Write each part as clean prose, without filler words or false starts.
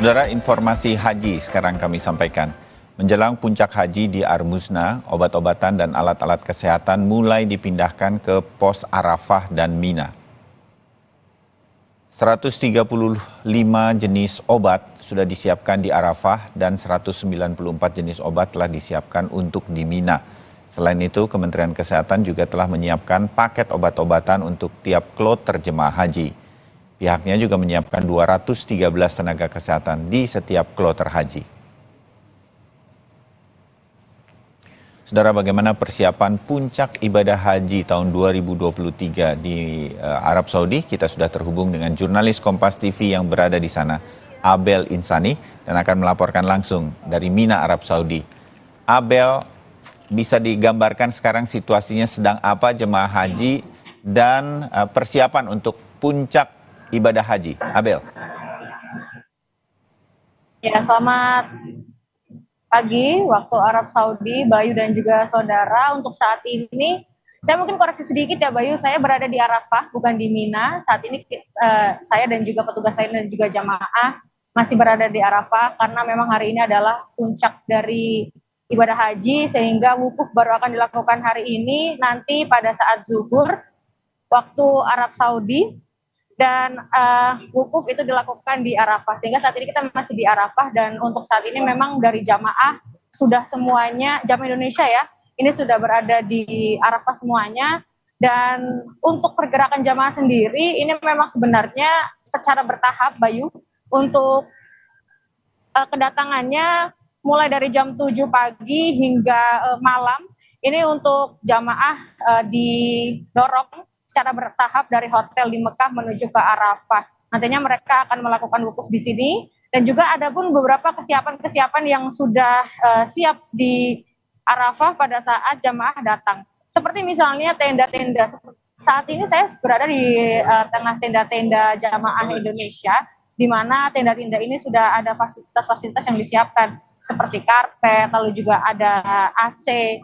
Saudara, informasi haji sekarang kami sampaikan. Menjelang puncak haji di Armuzna, obat-obatan dan alat-alat kesehatan mulai dipindahkan ke pos Arafah dan Mina. 135 jenis obat sudah disiapkan di Arafah dan 194 jenis obat telah disiapkan untuk di Mina. Selain itu, Kementerian Kesehatan juga telah menyiapkan paket obat-obatan untuk tiap kloter jemaah haji. Pihaknya juga menyiapkan 213 tenaga kesehatan di setiap kloter haji. Saudara, bagaimana persiapan puncak ibadah haji tahun 2023 di Arab Saudi? Kita sudah terhubung dengan jurnalis Kompas TV yang berada di sana, Abel Insani, dan akan melaporkan langsung dari Mina, Arab Saudi. Abel, bisa digambarkan sekarang situasinya sedang apa jemaah haji dan persiapan untuk puncak ibadah haji? Abel. Ya, selamat pagi waktu Arab Saudi, Bayu dan juga saudara. Untuk saat ini, saya mungkin koreksi sedikit ya Bayu, saya berada di Arafah, bukan di Mina. Saat ini saya dan juga petugas lain dan juga jamaah masih berada di Arafah karena memang hari ini adalah puncak dari ibadah haji, sehingga wukuf baru akan dilakukan hari ini, nanti pada saat zuhur waktu Arab Saudi. Dan wukuf itu dilakukan di Arafah, sehingga saat ini kita masih di Arafah. Dan untuk saat ini memang dari jamaah sudah semuanya, jamaah Indonesia ya, ini sudah berada di Arafah semuanya. Dan untuk pergerakan jamaah sendiri ini memang sebenarnya secara bertahap Bayu. Untuk kedatangannya mulai dari jam 7 pagi hingga malam, ini untuk jamaah didorong secara bertahap dari hotel di Mekah menuju ke Arafah. Nantinya mereka akan melakukan wukuf di sini, dan juga ada pun beberapa kesiapan-kesiapan yang sudah siap di Arafah pada saat jamaah datang. Seperti misalnya tenda-tenda. Saat ini saya berada di tengah tenda-tenda jamaah Indonesia, di mana tenda-tenda ini sudah ada fasilitas-fasilitas yang disiapkan seperti karpet, lalu juga ada AC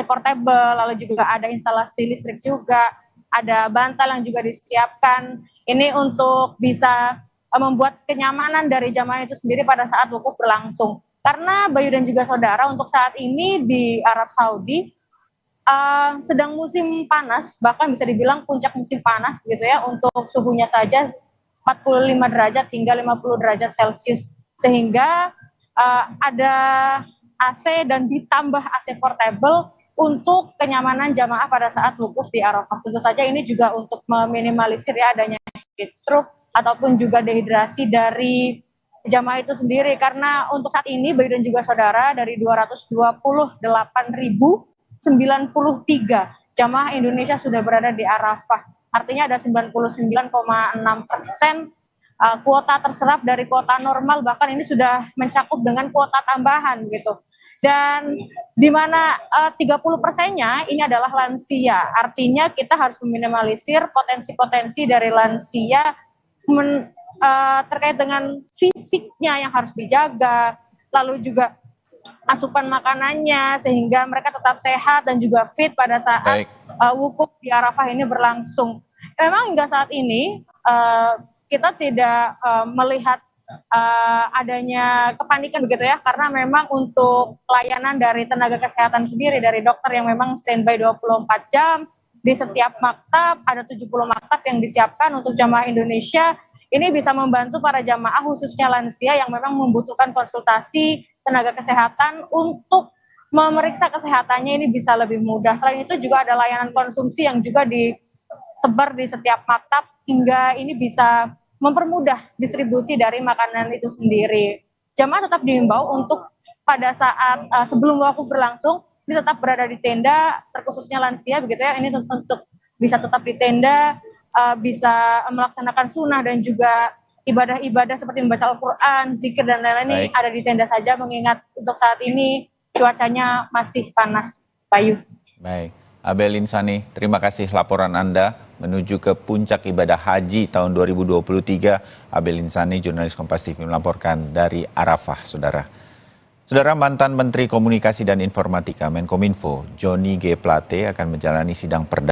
portable, lalu juga ada instalasi listrik juga. Ada bantal yang juga disiapkan, ini untuk bisa membuat kenyamanan dari jamaah itu sendiri pada saat wukuf berlangsung. Karena Bayu dan juga saudara, untuk saat ini di Arab Saudi sedang musim panas, bahkan bisa dibilang puncak musim panas begitu ya. Untuk suhunya saja 45 derajat hingga 50 derajat Celcius, sehingga ada AC dan ditambah AC portable untuk kenyamanan jamaah pada saat wukuf di Arafah. Tentu saja ini juga untuk meminimalisir ya adanya heat stroke ataupun juga dehidrasi dari jamaah itu sendiri. Karena untuk saat ini Bayu dan juga saudara, dari 228.093 jamaah Indonesia sudah berada di Arafah. Artinya ada 99,6% kuota terserap dari kuota normal, bahkan ini sudah mencakup dengan kuota tambahan gitu. Dan di mana 30%-nya ini adalah lansia. Artinya kita harus meminimalisir potensi-potensi dari lansia terkait dengan fisiknya yang harus dijaga, lalu juga asupan makanannya sehingga mereka tetap sehat dan juga fit pada saat wukuf di Arafah ini berlangsung. Memang hingga saat ini kita tidak melihat adanya kepanikan begitu ya, karena memang untuk layanan dari tenaga kesehatan sendiri, dari dokter yang memang standby 24 jam di setiap maktab, ada 70 maktab yang disiapkan untuk jamaah Indonesia. Ini bisa membantu para jamaah khususnya lansia yang memang membutuhkan konsultasi tenaga kesehatan untuk memeriksa kesehatannya, ini bisa lebih mudah. Selain itu juga ada layanan konsumsi yang juga disebar di setiap maktab, hingga ini bisa mempermudah distribusi dari makanan itu sendiri. Jamaah tetap diimbau untuk pada saat sebelum wukuf berlangsung ini tetap berada di tenda, terkhususnya lansia begitu ya. Ini untuk bisa tetap di tenda, bisa melaksanakan sunnah dan juga ibadah-ibadah seperti membaca Al-Quran, zikir dan lain-lain ini ada di tenda saja, mengingat untuk saat ini cuacanya masih panas. Bayu. Baik, Abel Insani, terima kasih laporan Anda menuju ke puncak ibadah haji tahun 2023. Abel Insani, jurnalis Kompas TV melaporkan dari Arafah, saudara. Saudara, mantan Menteri Komunikasi dan Informatika Menkominfo, Johnny G. Plate akan menjalani sidang perdana